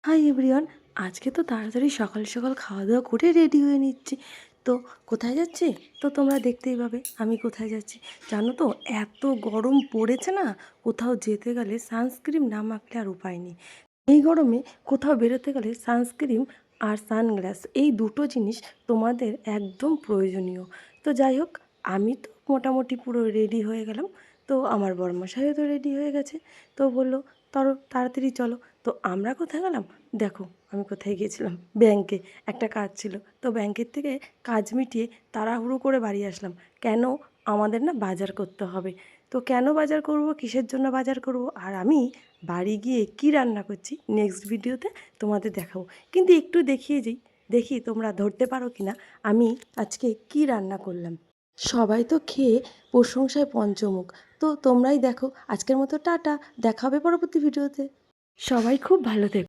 Hi everyone. আজকে তো তাড়াতাড়ি সকাল সকাল খাওয়া দাওয়া করে রেডি হয়ে নিচ্ছি। তো কোথায় যাচ্ছি তো তোমরা দেখতেই পাবে আমি কোথায় যাচ্ছি। জানো তো, এত গরম পড়েছে না, কোথাও যেতে গেলে সানস্ক্রিন না মাখলে আর উপায় নেই। এই গরমে কোথাও বেরোতে গেলে সানস্ক্রিন আর সানগ্লাস এই দুটো জিনিস তোমাদের একদম প্রয়োজনীয়। তো যাই হোক, আমি তো মোটামুটি পুরো রেডি হয়ে গেলাম। তো আমার বরমশাইও তো রেডি হয়ে গেছে। তো বললো তাড়াতাড়ি চলো। তো আমরা কোথায় গেলাম দেখো, আমি কোথায় গিয়েছিলাম, ব্যাংকে একটা কাজ ছিল। তো ব্যাংকের থেকে কাজ মিটিয়ে তাড়াহুড়ো করে বাড়ি আসলাম। কেন? আমাদের না বাজার করতে হবে। তো কেন বাজার করব, কিসের জন্য বাজার করব, আর আমি বাড়ি গিয়ে কি রান্না করছি নেক্সট ভিডিওতে তোমাদের দেখাবো। কিন্তু একটু দেখিয়ে যাই, দেখি তোমরা ধরতে পারো কি না আমি আজকে কি রান্না করলাম। সবাই তো খেয়ে প্রশংসায় পঞ্চমুখ। তো তোমরাই দেখো। আজকের মতো টাটা, দেখা হবে পরবর্তী ভিডিওতে। সবাই খুব ভালো থেকো।